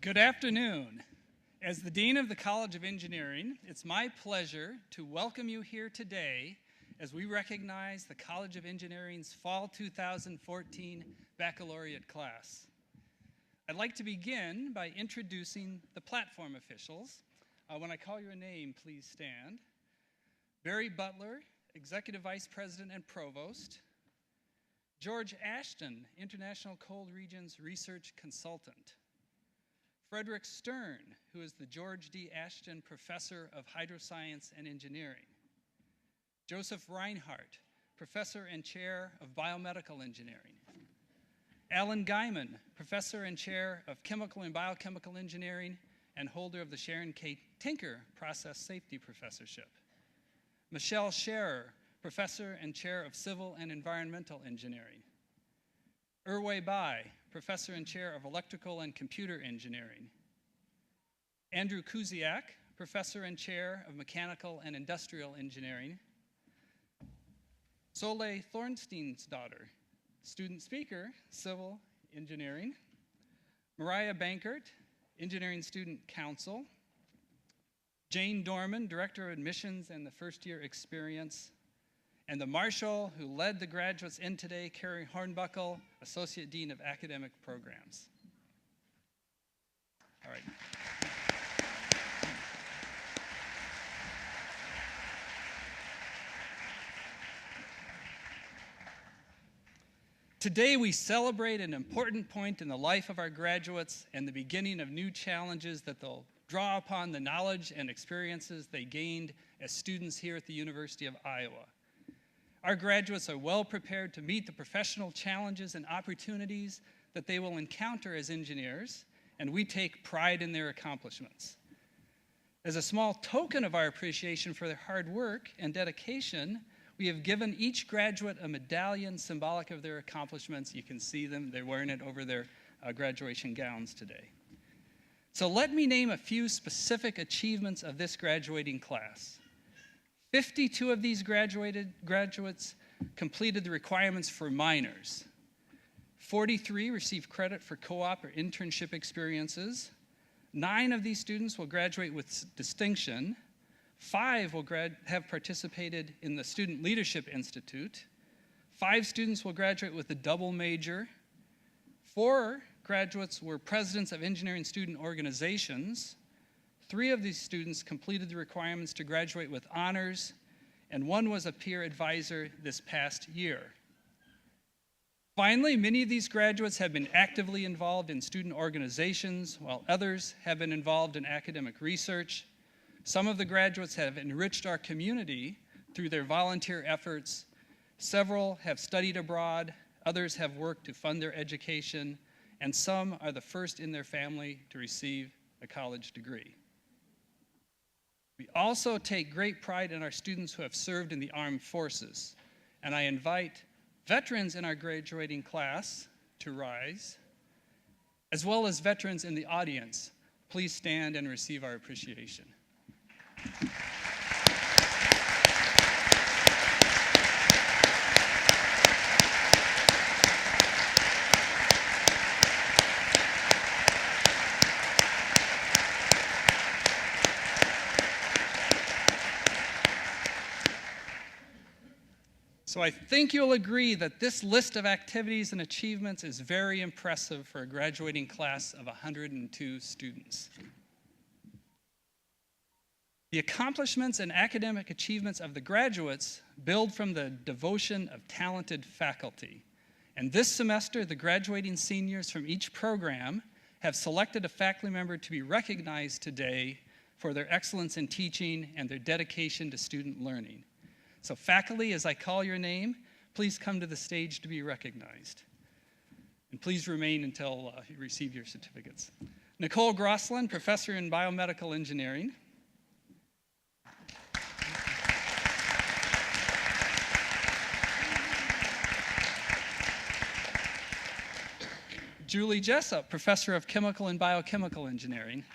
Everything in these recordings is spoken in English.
Good afternoon. As the Dean of the College of Engineering, it's my pleasure to welcome you here today as we recognize the College of Engineering's Fall 2014 Baccalaureate class. I'd like to begin by introducing the platform officials. When I call your name, please stand. Barry Butler, Executive Vice President and Provost. George Ashton, International Cold Regions Research Consultant. Frederick Stern, who is the George D. Ashton Professor of Hydroscience and Engineering. Joseph Reinhardt, Professor and Chair of Biomedical Engineering. Alan Guyman, Professor and Chair of Chemical and Biochemical Engineering and holder of the Sharon K. Tinker Process Safety Professorship. Michelle Scherer, Professor and Chair of Civil and Environmental Engineering. Erway Bai, Professor and Chair of Electrical and Computer Engineering. Andrew Kuziak, Professor and Chair of Mechanical and Industrial Engineering. Soleil Thornstein's daughter, Student Speaker, Civil Engineering. Mariah Bankert, Engineering Student Council. Jane Dorman, Director of Admissions and the First Year Experience. And the Marshal who led the graduates in today, Carrie Hornbuckle, Associate Dean of Academic Programs. All right. Today we celebrate an important point in the life of our graduates and the beginning of new challenges that they'll draw upon the knowledge and experiences they gained as students here at the University of Iowa. Our graduates are well prepared to meet the professional challenges and opportunities that they will encounter as engineers, and we take pride in their accomplishments. As a small token of our appreciation for their hard work and dedication, we have given each graduate a medallion symbolic of their accomplishments. You can see them, they're wearing it over their graduation gowns today. So let me name a few specific achievements of this graduating class. 52 of these graduates completed the requirements for minors. 43 received credit for co-op or internship experiences. 9 of these students will graduate with distinction. 5 will have participated in the Student Leadership Institute. 5 students will graduate with a double major. 4 graduates were presidents of engineering student organizations. 3 of these students completed the requirements to graduate with honors, and 1 was a peer advisor this past year. Finally, many of these graduates have been actively involved in student organizations, while others have been involved in academic research. Some of the graduates have enriched our community through their volunteer efforts. Several have studied abroad, others have worked to fund their education, and some are the first in their family to receive a college degree. We also take great pride in our students who have served in the armed forces, and I invite veterans in our graduating class to rise, as well as veterans in the audience. Please stand and receive our appreciation. So I think you'll agree that this list of activities and achievements is very impressive for a graduating class of 102 students. The accomplishments and academic achievements of the graduates build from the devotion of talented faculty. And this semester, the graduating seniors from each program have selected a faculty member to be recognized today for their excellence in teaching and their dedication to student learning. So faculty, as I call your name, please come to the stage to be recognized. And please remain until you receive your certificates. Nicole Grosslin, Professor in Biomedical Engineering. Julie Jessup, Professor of Chemical and Biochemical Engineering.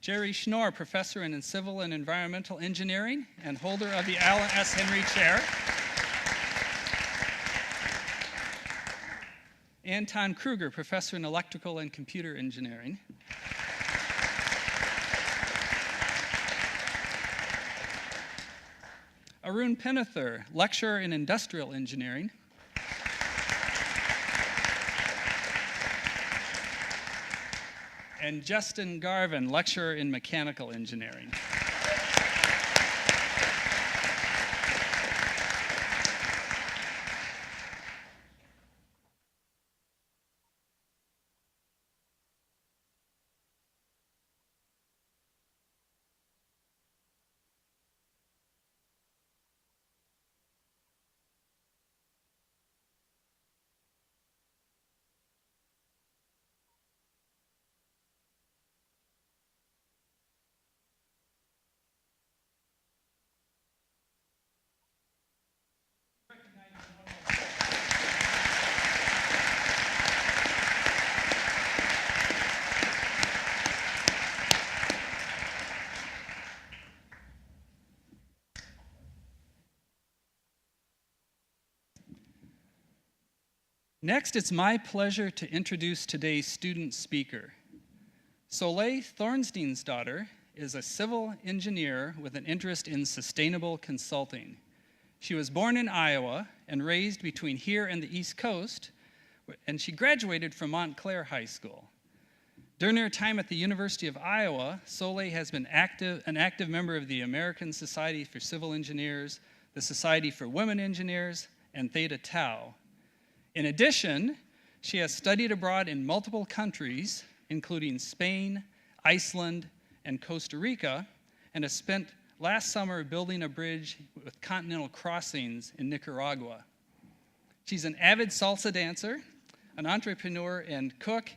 Jerry Schnorr, Professor in Civil and Environmental Engineering and holder of the Alan S. Henry Chair. Anton Kruger, professor in electrical and computer engineering. Arun Pinather, lecturer in industrial engineering. And Justin Garvin, lecturer in mechanical engineering. Next, it's my pleasure to introduce today's student speaker. Soleil Thornstein's daughter is a civil engineer with an interest in sustainable consulting. She was born in Iowa and raised between here and the East Coast, and she graduated from Montclair High School. During her time at the University of Iowa, Soleil has been an active member of the American Society for Civil Engineers, the Society for Women Engineers, and Theta Tau. In addition, she has studied abroad in multiple countries, including Spain, Iceland, and Costa Rica, and has spent last summer building a bridge with continental crossings in Nicaragua. She's an avid salsa dancer, an entrepreneur and cook,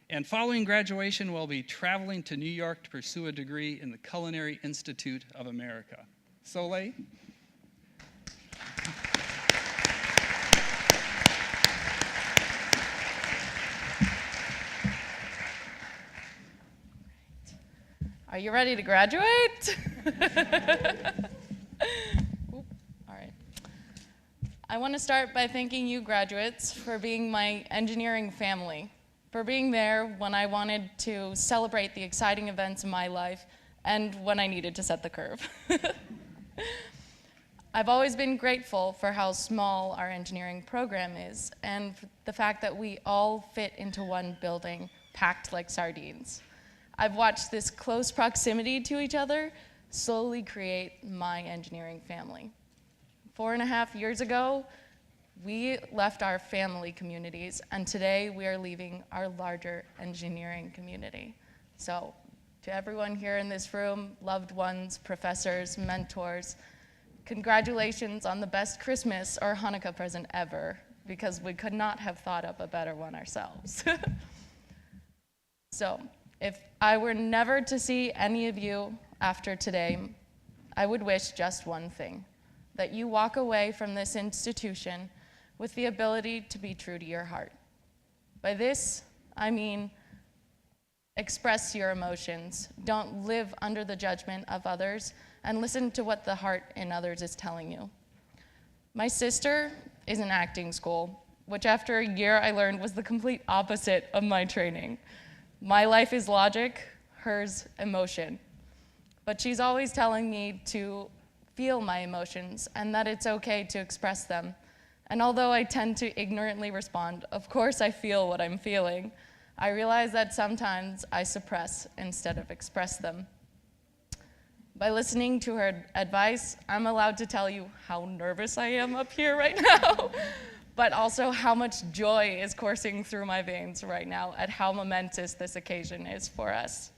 and following graduation will be traveling to New York to pursue a degree in the Culinary Institute of America. Soleil? Are you ready to graduate? All right. I want to start by thanking you graduates for being my engineering family, for being there when I wanted to celebrate the exciting events in my life and when I needed to set the curve. I've always been grateful for how small our engineering program is and the fact that we all fit into one building, packed like sardines. I've watched this close proximity to each other slowly create my engineering family. 4.5 years ago, we left our family communities, and today we are leaving our larger engineering community. So, to everyone here in this room, loved ones, professors, mentors, congratulations on the best Christmas or Hanukkah present ever, because we could not have thought up a better one ourselves. So, if I were never to see any of you after today, I would wish just one thing, that you walk away from this institution with the ability to be true to your heart. By this, I mean express your emotions, don't live under the judgment of others, and listen to what the heart in others is telling you. My sister is in acting school, which after a year I learned was the complete opposite of my training. My life is logic, hers emotion. But she's always telling me to feel my emotions and that it's okay to express them. And although I tend to ignorantly respond, of course I feel what I'm feeling, I realize that sometimes I suppress instead of express them. By listening to her advice, I'm allowed to tell you how nervous I am up here right now. But also how much joy is coursing through my veins right now at how momentous this occasion is for us.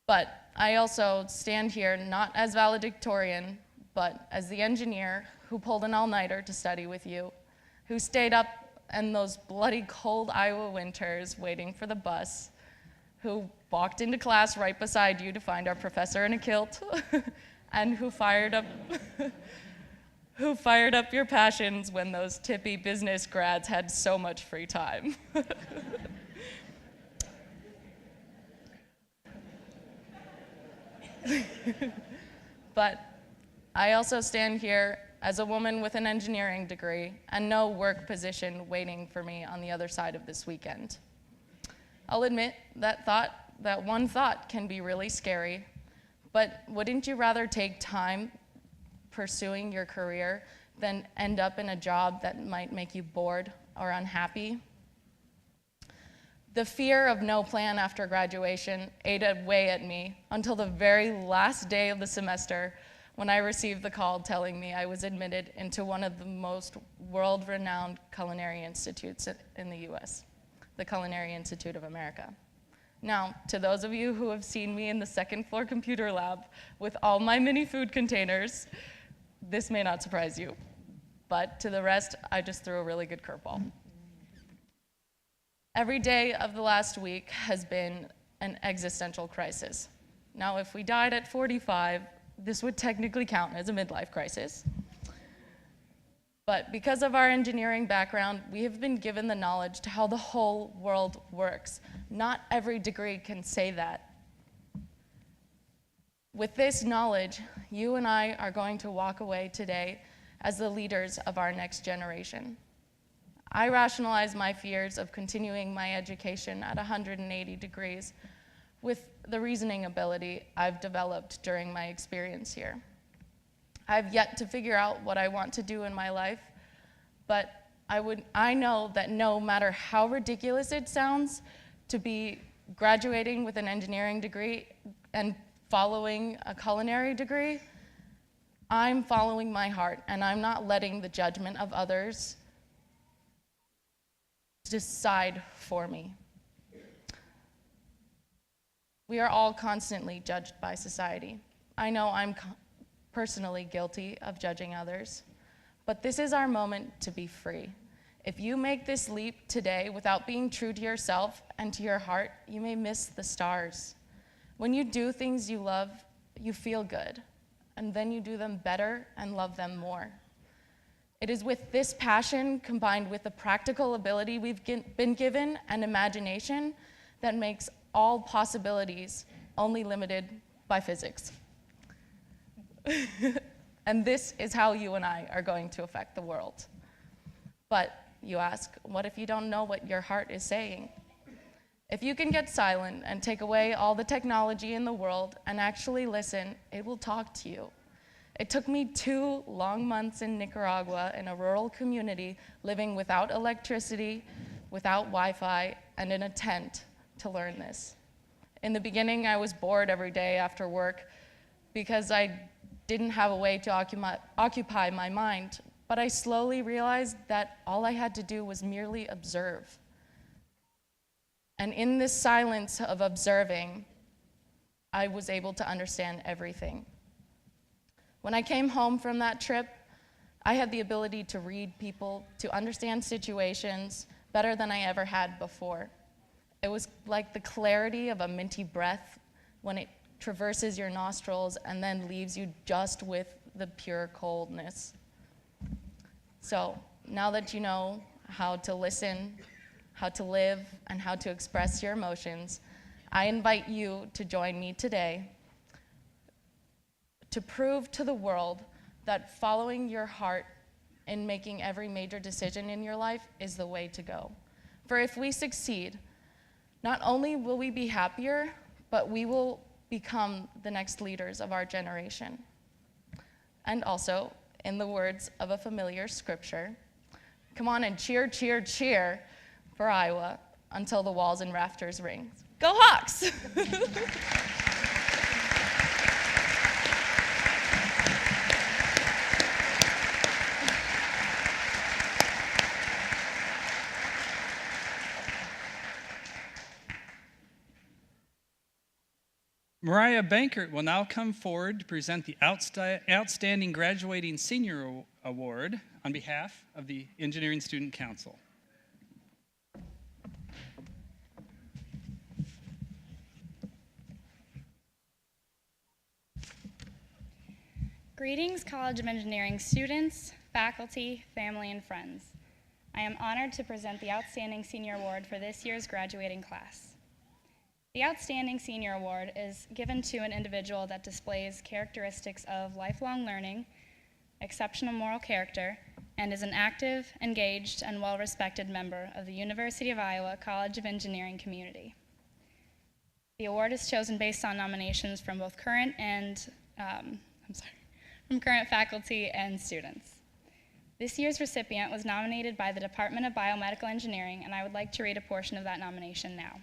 But I also stand here not as valedictorian, but as the engineer who pulled an all-nighter to study with you, who stayed up in those bloody cold Iowa winters waiting for the bus, who walked into class right beside you to find our professor in a kilt, and who fired up your passions when those tippy business grads had so much free time. But I also stand here as a woman with an engineering degree and no work position waiting for me on the other side of this weekend. I'll admit that one thought can be really scary, but wouldn't you rather take time pursuing your career than end up in a job that might make you bored or unhappy? The fear of no plan after graduation ate away at me until the very last day of the semester when I received the call telling me I was admitted into one of the most world-renowned culinary institutes in the US, the Culinary Institute of America. Now, to those of you who have seen me in the second floor computer lab with all my mini food containers, this may not surprise you, but to the rest, I just threw a really good curveball. Every day of the last week has been an existential crisis. Now, if we died at 45, this would technically count as a midlife crisis. But because of our engineering background, we have been given the knowledge to how the whole world works. Not every degree can say that. With this knowledge, you and I are going to walk away today as the leaders of our next generation. I rationalize my fears of continuing my education at 180 degrees with the reasoning ability I've developed during my experience here. I've yet to figure out what I want to do in my life, but I know that no matter how ridiculous it sounds to be graduating with an engineering degree and following a culinary degree, I'm following my heart, and I'm not letting the judgment of others decide for me. We are all constantly judged by society. I know I'm personally guilty of judging others, but this is our moment to be free. If you make this leap today without being true to yourself and to your heart, you may miss the stars. When you do things you love, you feel good, and then you do them better and love them more. It is with this passion combined with the practical ability we've been given and imagination that makes all possibilities only limited by physics. And this is how you and I are going to affect the world. But you ask, what if you don't know what your heart is saying? If you can get silent and take away all the technology in the world and actually listen, it will talk to you. It took me 2 long months in Nicaragua in a rural community living without electricity, without Wi-Fi, and in a tent to learn this. In the beginning, I was bored every day after work because I didn't have a way to occupy my mind, but I slowly realized that all I had to do was merely observe. And in this silence of observing, I was able to understand everything. When I came home from that trip, I had the ability to read people, to understand situations better than I ever had before. It was like the clarity of a minty breath when it traverses your nostrils and then leaves you just with the pure coldness. So now that you know how to listen, how to live, and how to express your emotions, I invite you to join me today to prove to the world that following your heart in making every major decision in your life is the way to go. For if we succeed, not only will we be happier, but we will become the next leaders of our generation. And also, in the words of a familiar scripture, come on and cheer, cheer, cheer for Iowa until the walls and rafters ring. Go Hawks! Mariah Bankert will now come forward to present the Outstanding Graduating Senior Award on behalf of the Engineering Student Council. Greetings, College of Engineering students, faculty, family, and friends. I am honored to present the Outstanding Senior Award for this year's graduating class. The Outstanding Senior Award is given to an individual that displays characteristics of lifelong learning, exceptional moral character, and is an active, engaged, and well-respected member of the University of Iowa College of Engineering community. The award is chosen based on nominations from both current faculty and students. This year's recipient was nominated by the Department of Biomedical Engineering, and I would like to read a portion of that nomination now.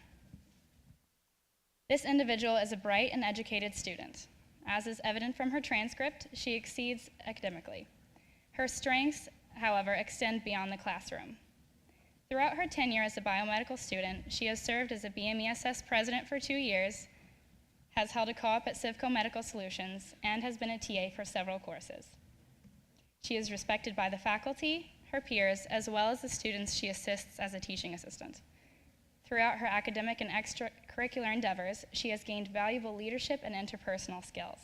This individual is a bright and educated student. As is evident from her transcript, she exceeds academically. Her strengths, however, extend beyond the classroom. Throughout her tenure as a biomedical student, she has served as a BMESS president for 2 years, has held a co-op at Civco Medical Solutions, and has been a TA for several courses. She is respected by the faculty, her peers, as well as the students she assists as a teaching assistant. Throughout her academic and extracurricular endeavors, she has gained valuable leadership and interpersonal skills.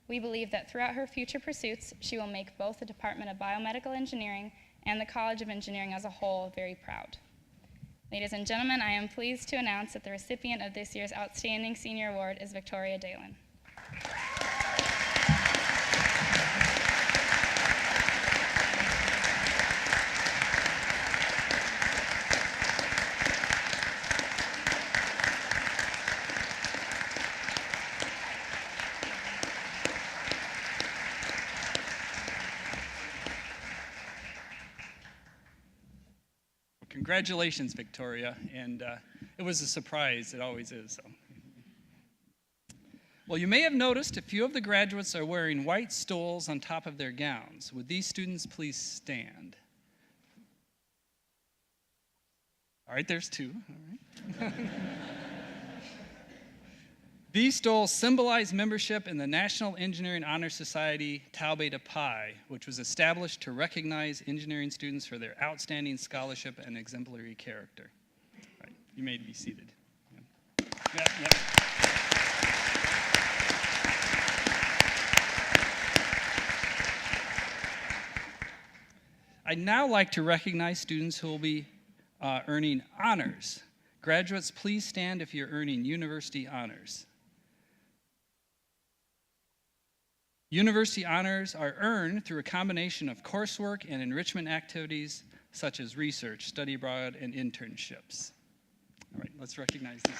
We believe that throughout her future pursuits, she will make both the Department of Biomedical Engineering and the College of Engineering as a whole very proud. Ladies and gentlemen, I am pleased to announce that the recipient of this year's Outstanding Senior Award is Victoria Dalen. Congratulations, Victoria, and it was a surprise, it always is. So. Well, you may have noticed a few of the graduates are wearing white stoles on top of their gowns. Would these students please stand? All right, there's two. All right. These stoles symbolize membership in the National Engineering Honor Society Tau Beta Pi, which was established to recognize engineering students for their outstanding scholarship and exemplary character. All right, you may be seated. Yeah. I'd now like to recognize students who will be earning honors. Graduates, please stand if you're earning university honors. University honors are earned through a combination of coursework and enrichment activities such as research, study abroad, and internships. All right, let's recognize these.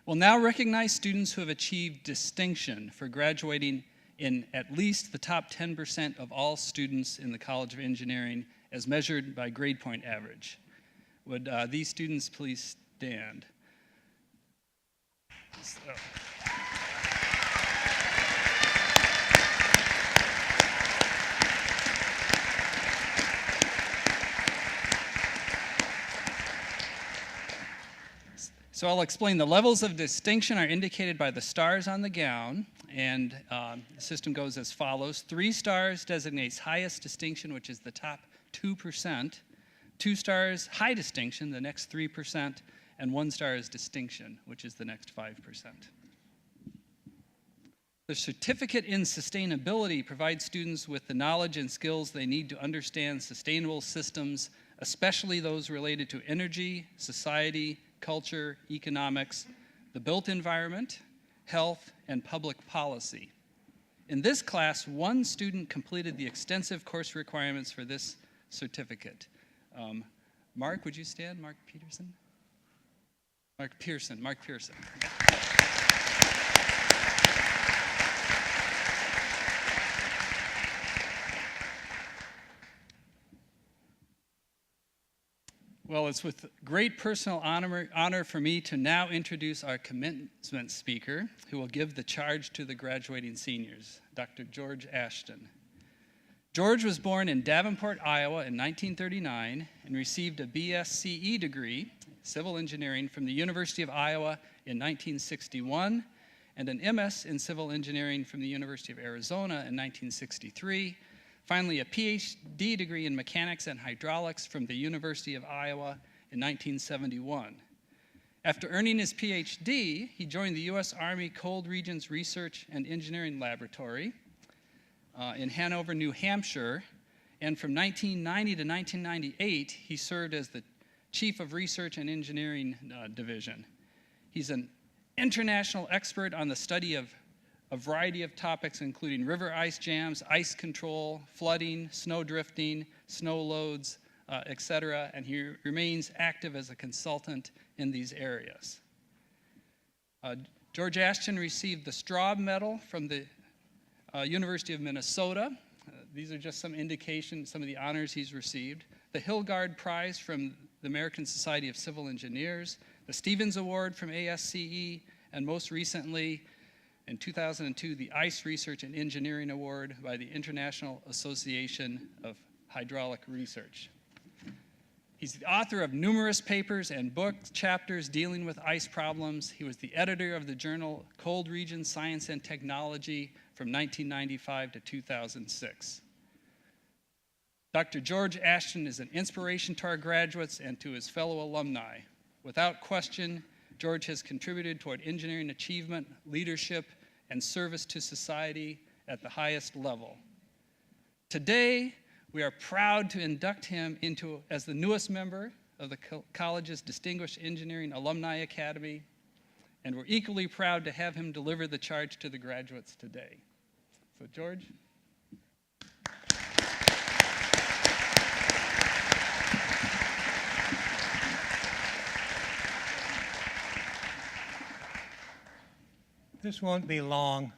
We'll now recognize students who have achieved distinction for graduating in at least the top 10% of all students in the College of Engineering as measured by grade point average. Would these students please stand? So I'll explain. The levels of distinction are indicated by the stars on the gown, and the system goes as follows. 3 stars designates highest distinction, which is the top 2%. 2 stars, high distinction, the next 3%, and 1 star is distinction, which is the next 5%. The certificate in sustainability provides students with the knowledge and skills they need to understand sustainable systems, especially those related to energy, society, culture, economics, the built environment, health, and public policy. In this class, 1 student completed the extensive course requirements for this certificate. Mark, would you stand? Mark Peterson? Mark Pearson. Well, it's with great personal honor for me to now introduce our commencement speaker, who will give the charge to the graduating seniors, Dr. George Ashton. George was born in Davenport, Iowa in 1939 and received a BSCE degree, civil engineering, from the University of Iowa in 1961 and an MS in civil engineering from the University of Arizona in 1963. Finally, a PhD degree in mechanics and hydraulics from the University of Iowa in 1971. After earning his PhD, he joined the U.S. Army Cold Regions Research and Engineering Laboratory in Hanover, New Hampshire, and from 1990 to 1998, he served as the Chief of Research and Engineering Division. He's an international expert on the study of a variety of topics, including river ice jams, ice control, flooding, snow drifting, snow loads, etc., and he remains active as a consultant in these areas. George Ashton received the Straub Medal from the University of Minnesota. These are just some indications, some of the honors he's received. The Hilgard Prize from the American Society of Civil Engineers, the Stevens Award from ASCE, and most recently, in 2002, the Ice Research and Engineering Award by the International Association of Hydraulic Research. He's the author of numerous papers and book chapters dealing with ice problems. He was the editor of the journal Cold Region Science and Technology from 1995 to 2006. Dr. George Ashton is an inspiration to our graduates and to his fellow alumni. Without question, George has contributed toward engineering achievement, leadership, and service to society at the highest level. Today, we are proud to induct him as the newest member of the college's Distinguished Engineering Alumni Academy, and we're equally proud to have him deliver the charge to the graduates today. So, George. This won't be long.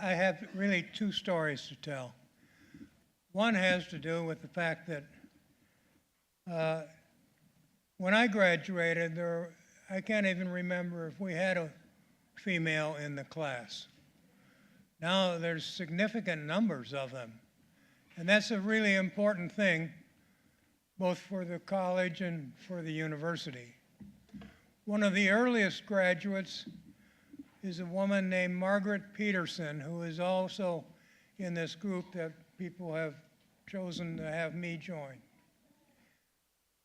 I have really two stories to tell. One has to do with the fact that when I graduated, I can't even remember if we had a female in the class. Now there's significant numbers of them. And that's a really important thing, both for the college and for the university. One of the earliest graduates is a woman named Margaret Peterson, who is also in this group that people have chosen to have me join.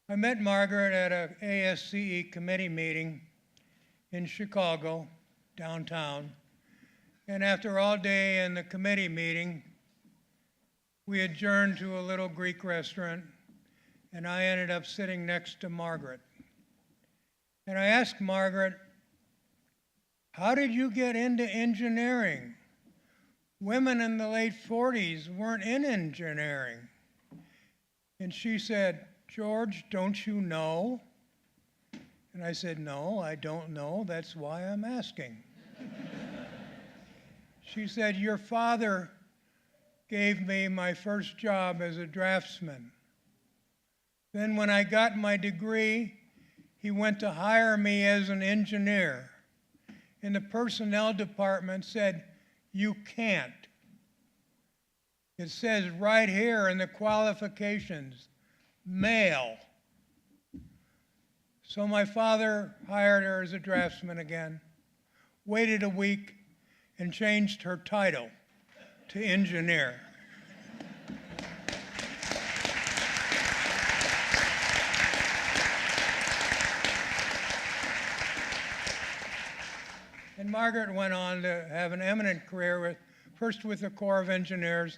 I met Margaret at an ASCE committee meeting in Chicago, downtown, and after all day in the committee meeting, we adjourned to a little Greek restaurant, and I ended up sitting next to Margaret. And I asked Margaret, how did you get into engineering? Women in the late 40s weren't in engineering. And she said, George, don't you know? And I said, no, I don't know. That's why I'm asking. She said, your father gave me my first job as a draftsman. Then when I got my degree, he went to hire me as an engineer. And the personnel department said, you can't. It says right here in the qualifications, male. So my father hired her as a draftsman again, waited a week, and changed her title to engineer. And Margaret went on to have an eminent career, first with the Corps of Engineers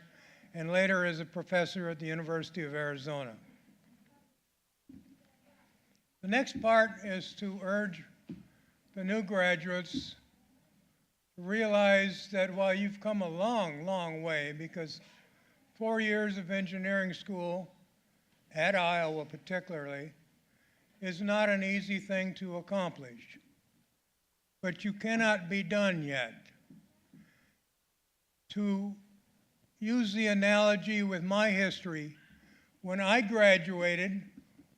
and later as a professor at the University of Arizona. The next part is to urge the new graduates to realize that while you've come a long, long way, because 4 years of engineering school, at Iowa particularly, is not an easy thing to accomplish. But you cannot be done yet. To use the analogy with my history, when I graduated,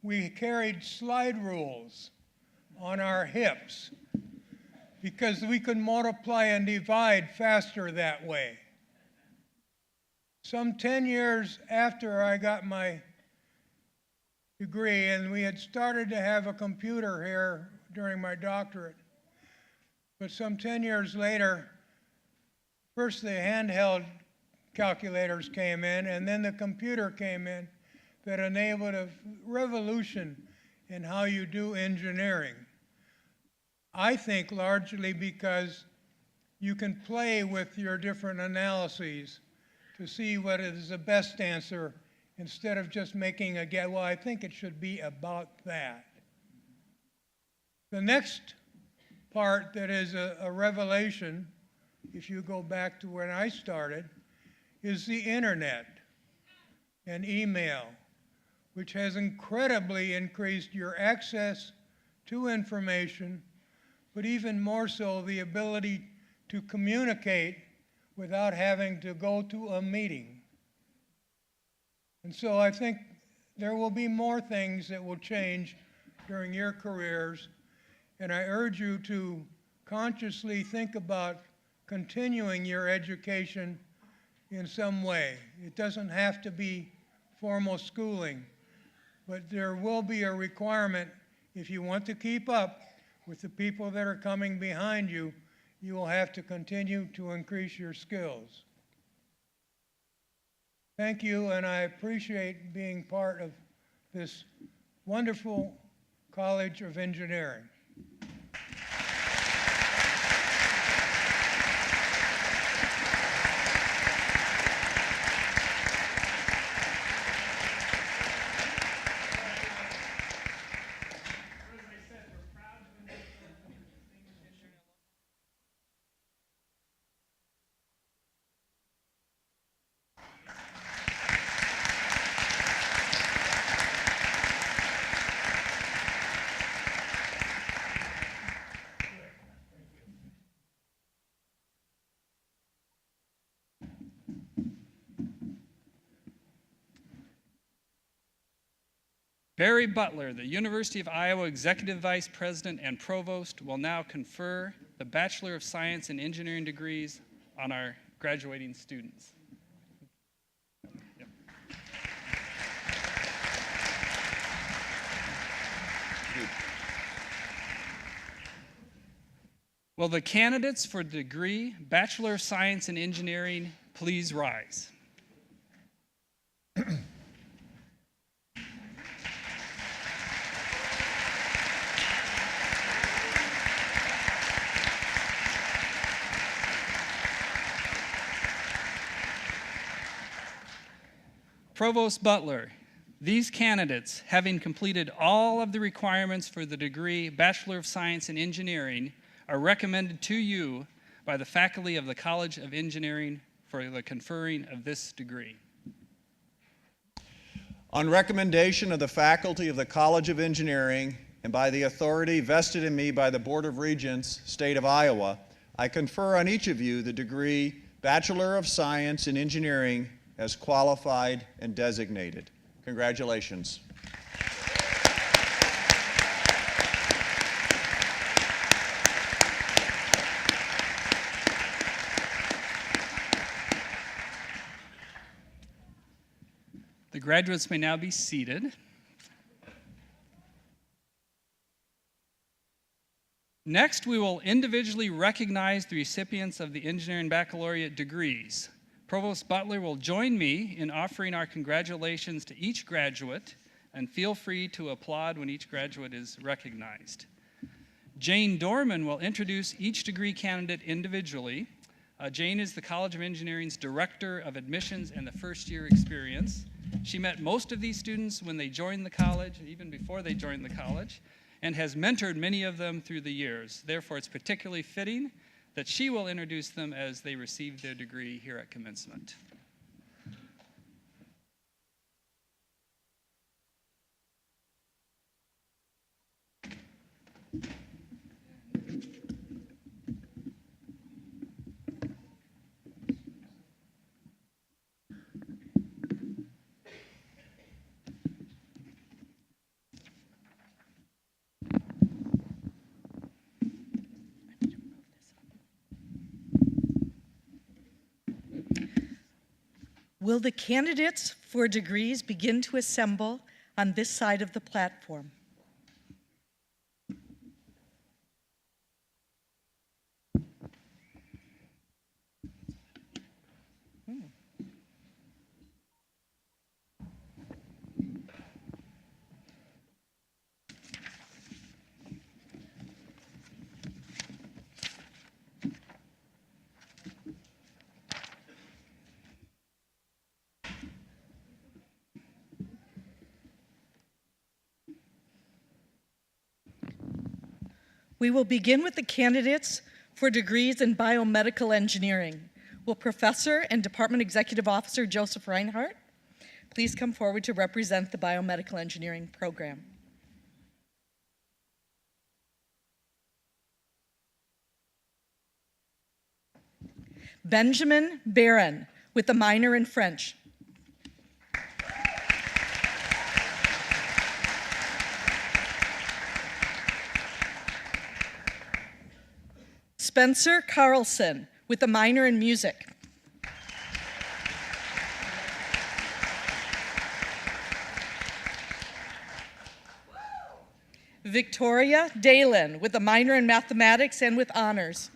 we carried slide rules on our hips because we could multiply and divide faster that way. Some 10 years after I got my degree, and we had started to have a computer here during my doctorate, but some 10 years later, first the handheld calculators came in, and then the computer came in that enabled a revolution in how you do engineering. I think largely because you can play with your different analyses to see what is the best answer instead of just making a guess. Well, I think it should be about that. The next part that is a revelation, if you go back to when I started, is the internet and email, which has incredibly increased your access to information, but even more so the ability to communicate without having to go to a meeting. And so I think there will be more things that will change during your careers, and I urge you to consciously think about continuing your education in some way. It doesn't have to be formal schooling, but there will be a requirement if you want to keep up with the people that are coming behind you. You will have to continue to increase your skills. Thank you, and I appreciate being part of this wonderful College of Engineering. Barry Butler, the University of Iowa Executive Vice President and Provost, will now confer the Bachelor of Science in Engineering degrees on our graduating students. Yep. Will the candidates for the degree Bachelor of Science in Engineering please rise? Provost Butler, these candidates, having completed all of the requirements for the degree Bachelor of Science in Engineering, are recommended to you by the faculty of the College of Engineering for the conferring of this degree. On recommendation of the faculty of the College of Engineering and by the authority vested in me by the Board of Regents, State of Iowa, I confer on each of you the degree Bachelor of Science in Engineering as qualified and designated. Congratulations. The graduates may now be seated. Next, we will individually recognize the recipients of the Engineering Baccalaureate degrees. Provost Butler will join me in offering our congratulations to each graduate, and feel free to applaud when each graduate is recognized. Jane Dorman will introduce each degree candidate individually. Jane is the College of Engineering's Director of Admissions and the First Year Experience. She met most of these students when they joined the college, even before they joined the college, and has mentored many of them through the years. Therefore, it's particularly fitting that she will introduce them as they receive their degree here at commencement. Will the candidates for degrees begin to assemble on this side of the platform? We will begin with the candidates for degrees in biomedical engineering. Will Professor and Department Executive Officer Joseph Reinhardt please come forward to represent the biomedical engineering program? Benjamin Barron with a minor in French. Spencer Carlson with a minor in music. Victoria Dalen with a minor in mathematics and with honors.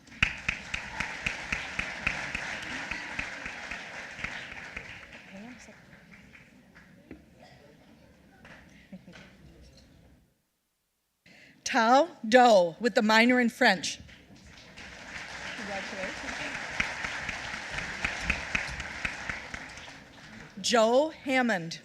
Tao Do with a minor in French. Joe Hammond.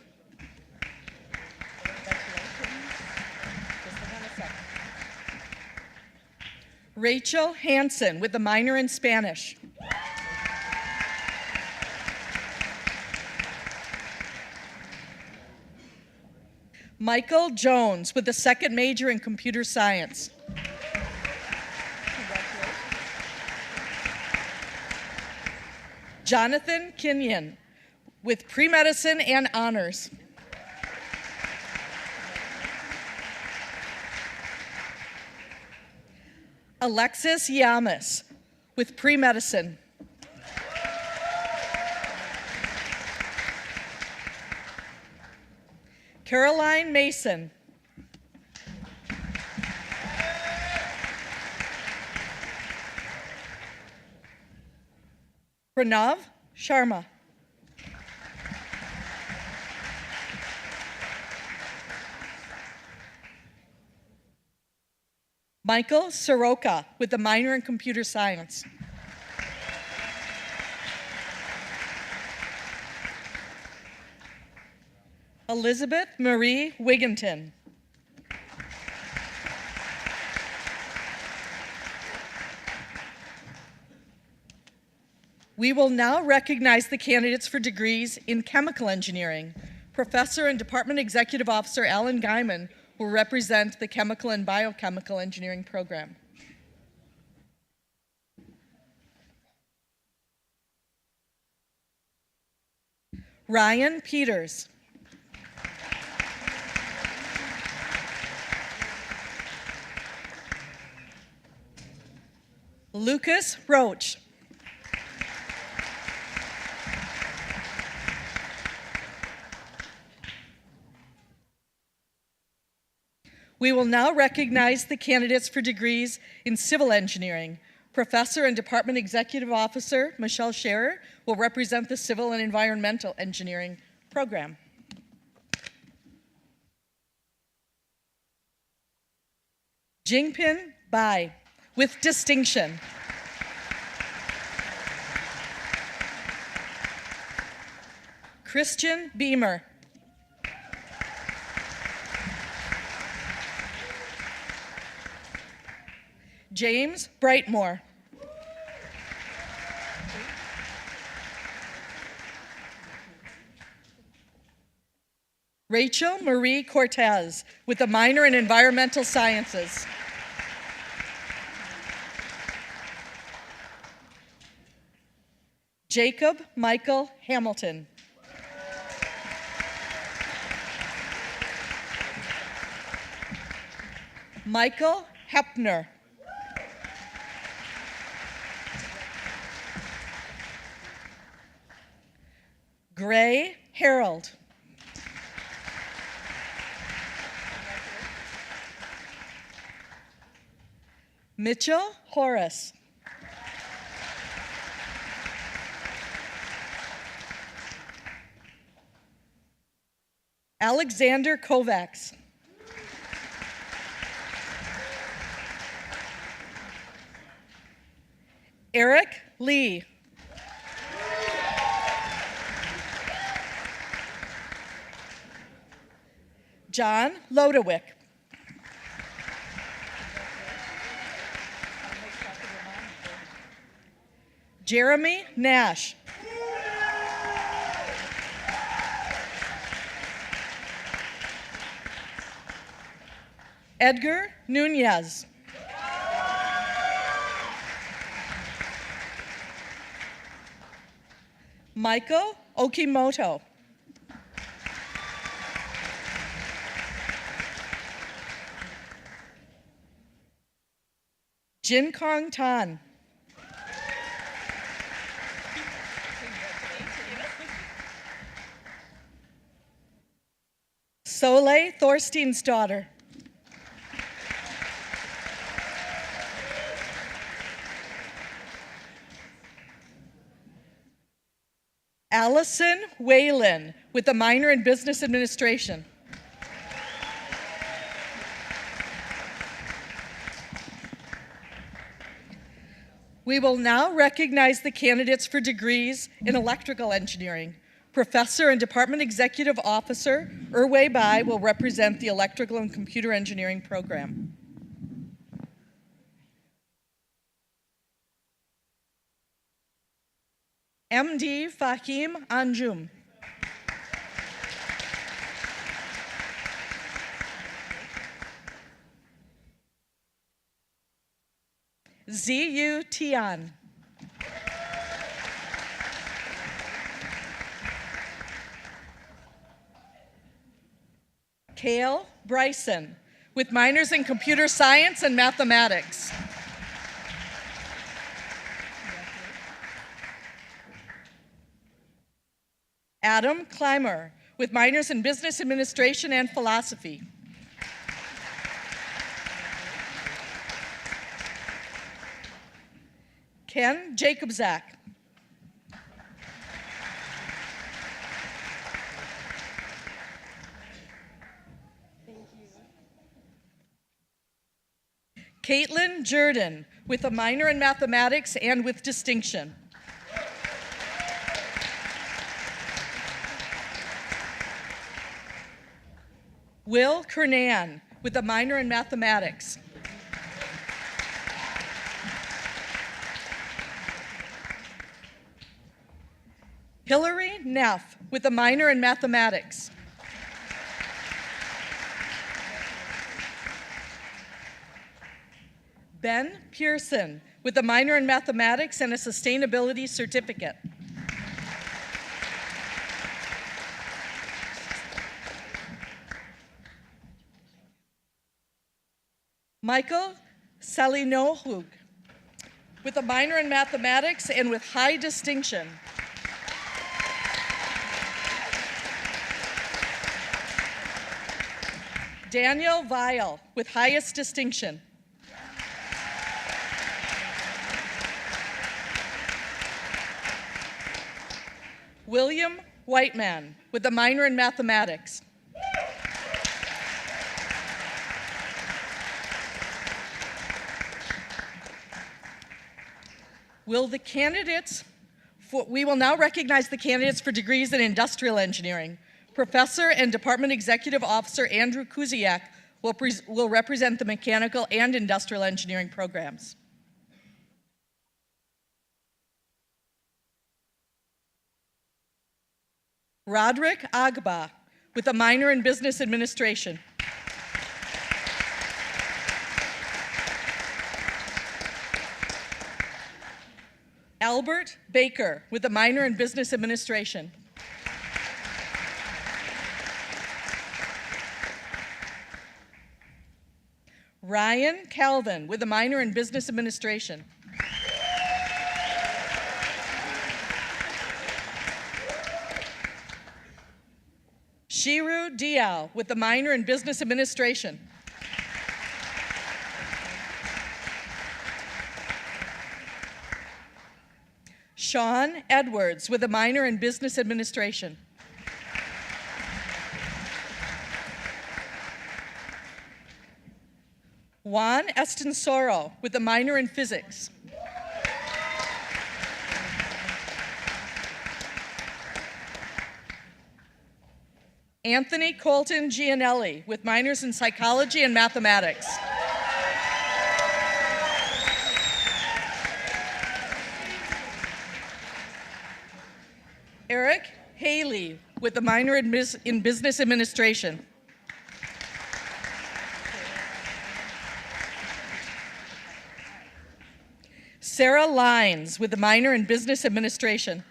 Rachel Hansen with a minor in Spanish. Michael Jones with a second major in computer science. Jonathan Kenyon with pre-medicine and honors. Alexis Yamas with pre-medicine. Caroline Mason. Pranav Sharma. Michael Soroka with a minor in computer science. Elizabeth Marie Wigginton. We will now recognize the candidates for degrees in chemical engineering. Professor and Department Executive Officer Alan Guyman will represent the chemical and biochemical engineering program. Ryan Peters. Lucas Roach. We will now recognize the candidates for degrees in civil engineering. Professor and Department Executive Officer Michelle Scherer will represent the civil and environmental engineering program. Jingpin Bai with distinction. Christian Beamer. James Brightmore. Rachel Marie Cortez with a minor in environmental sciences. Jacob Michael Hamilton. Michael Hepner. Gray Harold. Mitchell Horace. Alexander Kovacs. Eric Lee. John Lodewick. Jeremy Nash. Edgar Nunez. Michael Okimoto. Jin Kong Tan. Soleil Thorstein's daughter. Allison Whalen with a minor in Business Administration. We will now recognize the candidates for degrees in Electrical Engineering. Professor and Department Executive Officer Erway Bai will represent the Electrical and Computer Engineering program. MD Fahim Anjum. Ziyu Tian. Kale Bryson, with minors in computer science and mathematics. Adam Clymer, with minors in business administration and philosophy. Ken Jacobzak. Caitlin Jordan, with a minor in mathematics and with distinction. Will Kernan, with a minor in mathematics. Hillary Neff, with a minor in mathematics. Ben Pearson, with a minor in mathematics and a sustainability certificate. Michael Salinohug, with a minor in mathematics and with high distinction. Daniel Weil, with highest distinction. William Whiteman, with a minor in mathematics. We will now recognize the candidates for degrees in industrial engineering. Professor and Department Executive Officer Andrew Kuziak will represent the mechanical and industrial engineering programs. Roderick Agba, with a minor in business administration. Albert Baker, with a minor in business administration. Ryan Calvin, with a minor in business administration. Shiru Diao, with a minor in business administration. Sean Edwards, with a minor in business administration. Juan Estensoro, with a minor in physics. Anthony Colton Gianelli, with minors in psychology and mathematics. Eric Haley with a minor in Business Administration. Sarah Lines with a minor in Business Administration.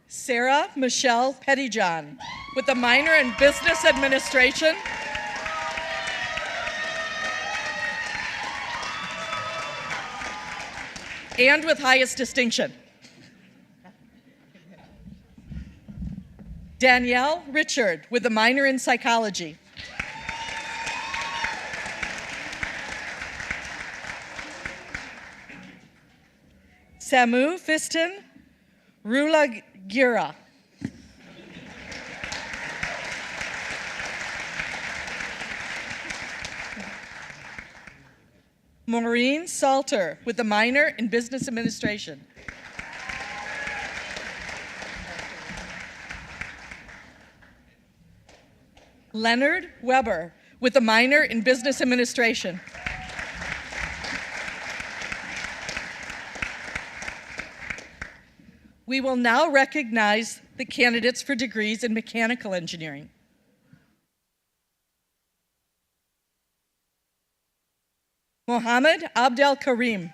Sarah Michelle Pettyjohn with a minor in Business Administration. And with highest distinction. Danielle Richard with a minor in Psychology. Samu Fiston Rulagira. Maureen Salter with a minor in Business Administration. Leonard Weber with a minor in Business Administration. We will now recognize the candidates for degrees in mechanical engineering. Mohammed Abdel Karim.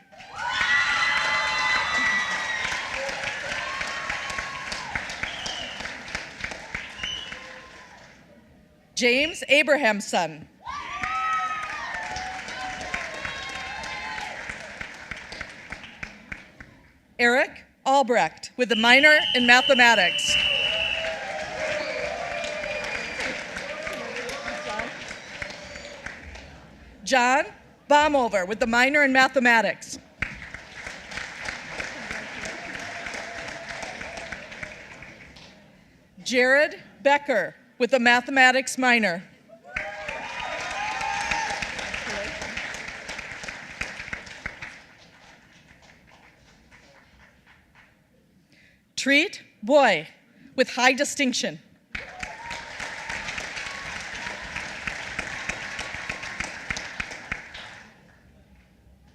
James Abrahamson. Eric Albrecht with a minor in mathematics. John Baumover with a minor in mathematics. Jared Becker with a mathematics minor. Treat Boy with high distinction.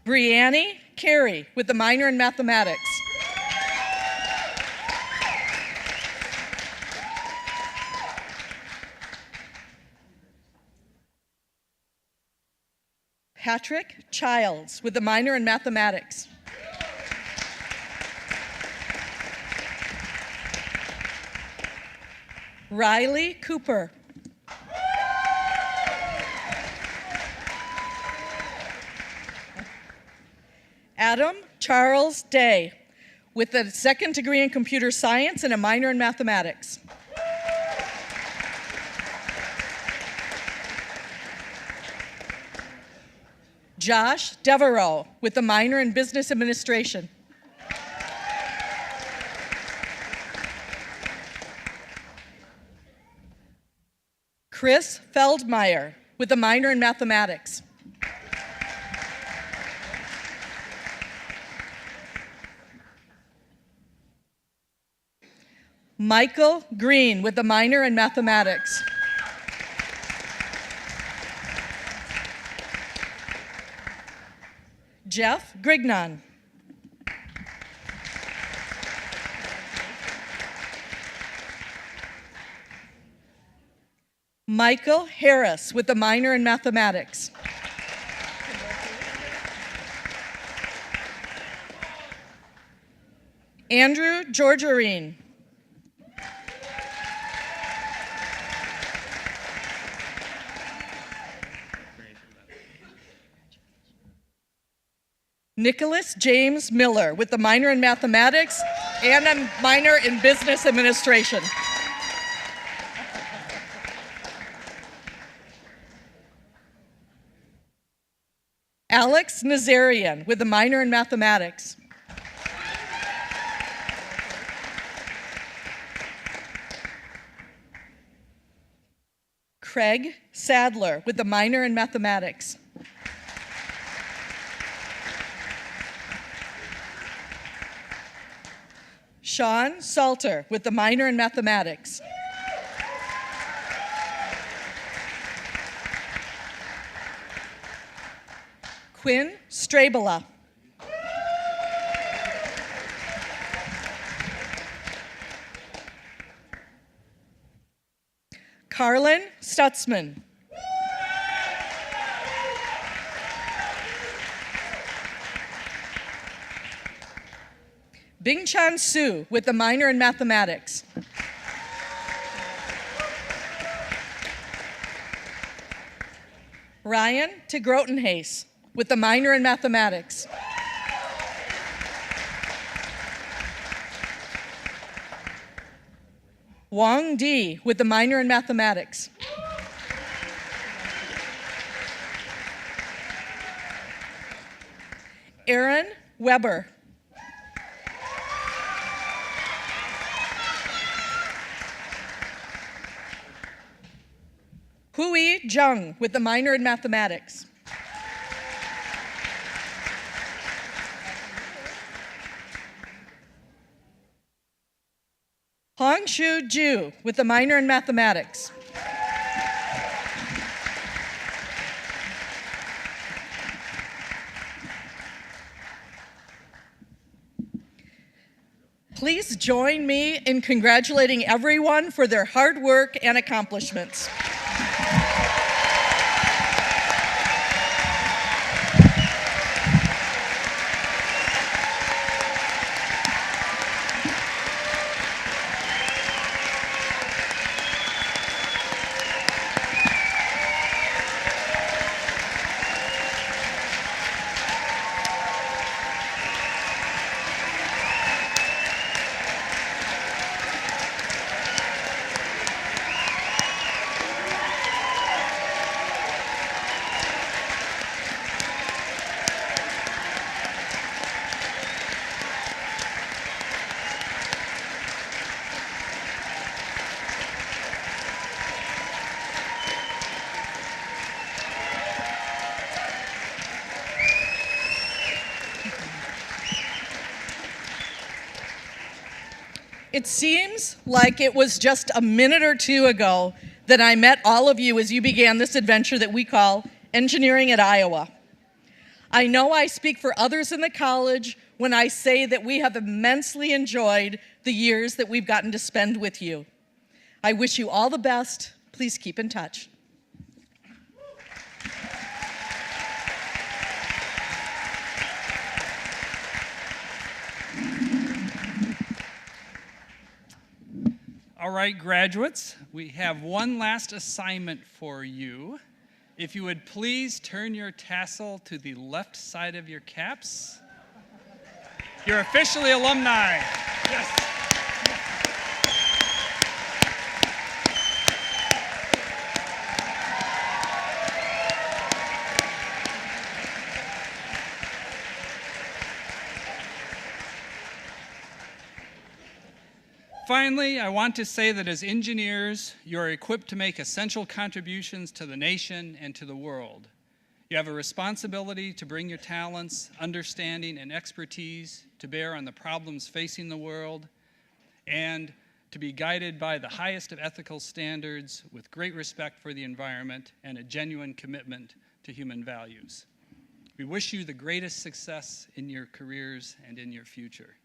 Brianne Carey with a minor in mathematics. Patrick Childs with a minor in mathematics. Riley Cooper. Adam Charles Day with a second degree in computer science and a minor in mathematics. Josh Devereaux with a minor in business administration. Chris Feldmeyer with a minor in mathematics. Michael Green with a minor in mathematics. Jeff Grignon. Michael Harris with a minor in mathematics. Andrew Georgerine. Nicholas James Miller with a minor in mathematics and a minor in business administration. Alex Nazarian with a minor in mathematics. Craig Sadler with a minor in mathematics. Sean Salter with a minor in mathematics. Quinn Strabela. Carlin Stutzman. Bing-Chan Su with a minor in mathematics. Ryan Tegrotenhace with a minor in mathematics. Wang Di with a minor in mathematics. Aaron Weber. Hui Zhang with a minor in mathematics. Hongshu Ju with a minor in mathematics. Please join me in congratulating everyone for their hard work and accomplishments. It seems like it was just a minute or two ago that I met all of you as you began this adventure that we call Engineering at Iowa. I know I speak for others in the college when I say that we have immensely enjoyed the years that we've gotten to spend with you. I wish you all the best. Please keep in touch. All right, graduates, we have one last assignment for you. If you would please turn your tassel to the left side of your caps. You're officially alumni. Yes. Finally, I want to say that as engineers, you are equipped to make essential contributions to the nation and to the world. You have a responsibility to bring your talents, understanding, and expertise to bear on the problems facing the world, and to be guided by the highest of ethical standards with great respect for the environment and a genuine commitment to human values. We wish you the greatest success in your careers and in your future.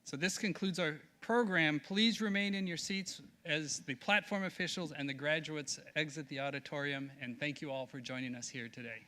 So this concludes our program. Please remain in your seats as the platform officials and the graduates exit the auditorium, and thank you all for joining us here today.